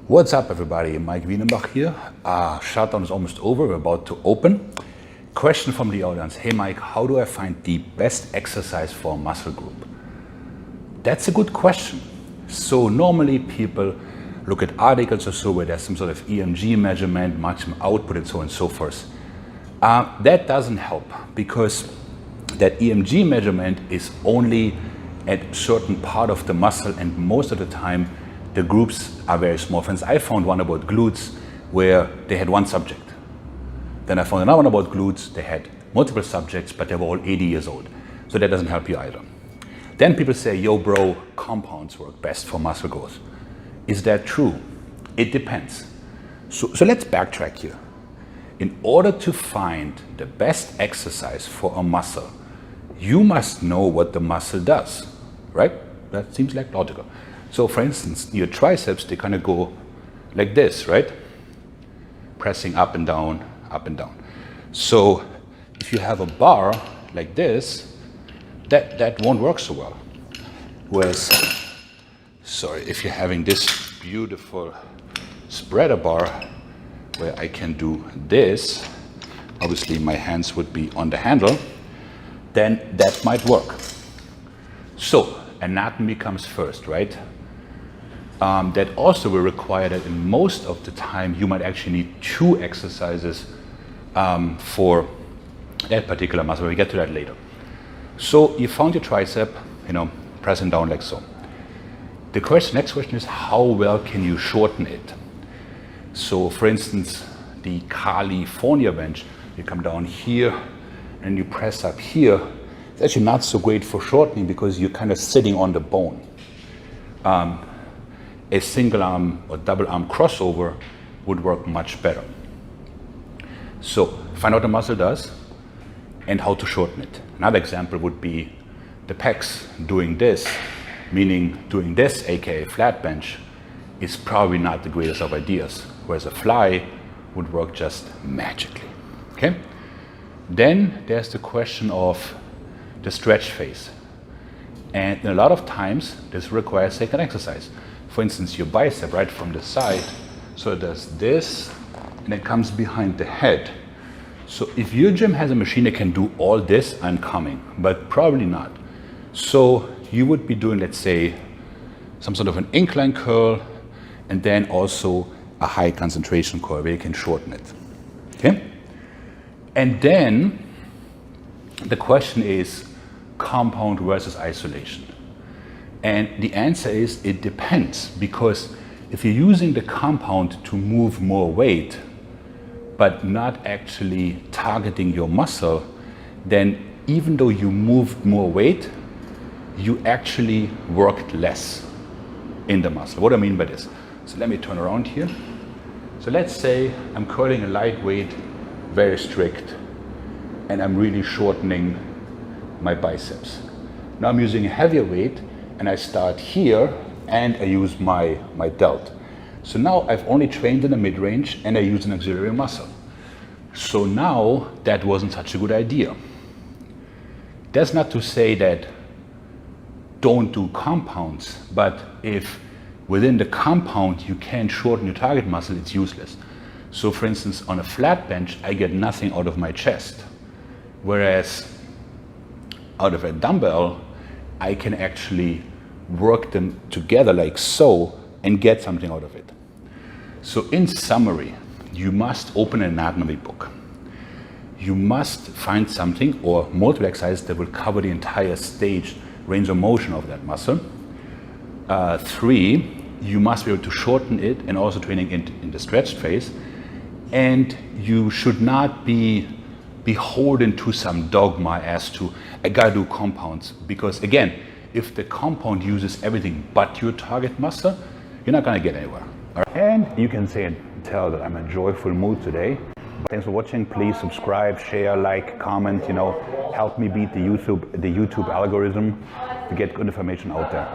What's up, everybody? Maik Wiedenbach here. Shutdown is almost over. We're about to open. Question from the audience. Hey, Mike, how do I find the best exercise for a muscle group? That's a good question. So normally people look at articles or so where there's some sort of EMG measurement, maximum output, and so on and so forth. That doesn't help because that EMG measurement is only at a certain part of the muscle, and most of the time the groups are very small. For instance, I found one about glutes where they had one subject. Then I found another one about glutes, they had multiple subjects, but they were all 80 years old. So that doesn't help you either. Then people say, yo bro, compounds work best for muscle growth. Is that true? It depends. So let's backtrack here. In order to find the best exercise for a muscle, you must know what the muscle does, right? That seems like logical. So for instance, your triceps, they kind of go like this, right? Pressing up and down, up and down. So if you have a bar like this, that won't work so well. Whereas, if you're having this beautiful spreader bar where I can do this, obviously my hands would be on the handle, then that might work. So anatomy comes first, right? That also will require that in most of the time you might actually need two exercises for that particular muscle. We'll get to that later. So you found your tricep, pressing down like so. The next question is, how well can you shorten it? So for instance, the California bench, you come down here and you press up here. It's actually not so great for shortening because you're kind of sitting on the bone. A single arm or double arm crossover would work much better. So find out what the muscle does and how to shorten it. Another example would be the pecs. Doing this, meaning doing this, aka flat bench, is probably not the greatest of ideas, whereas a fly would work just magically. Okay? Then there's the question of the stretch phase. And a lot of times this requires second exercise. For instance, your bicep right from the side, so it does this and it comes behind the head. So if your gym has a machine that can do all this, I'm coming, but probably not. So you would be doing, let's say, some sort of an incline curl and then also a high concentration curl where you can shorten it. Okay? And then the question is compound versus isolation. And the answer is it depends, because if you're using the compound to move more weight, but not actually targeting your muscle, then even though you moved more weight, you actually worked less in the muscle. What do I mean by this? So let me turn around here. So let's say I'm curling a lightweight, very strict, and I'm really shortening my biceps. Now I'm using a heavier weight, and I start here and I use my delt. So now I've only trained in the mid-range and I use an auxiliary muscle. So now that wasn't such a good idea. That's not to say that don't do compounds, but if within the compound you can't shorten your target muscle, it's useless. So for instance, on a flat bench, I get nothing out of my chest. Whereas out of a dumbbell, I can actually work them together like so and get something out of it. So in summary, you must open an anatomy book. You must find something or multiple exercises that will cover the entire stage, range of motion of that muscle. 3, you must be able to shorten it and also training in the stretched phase. And you should not be beholden to some dogma as to, I gotta do compounds, because again, if the compound uses everything but your target muscle, you're not gonna get anywhere. All right? And you can say and tell that I'm in a joyful mood today. Thanks for watching. Please subscribe, share, like, comment, help me beat the YouTube algorithm to get good information out there.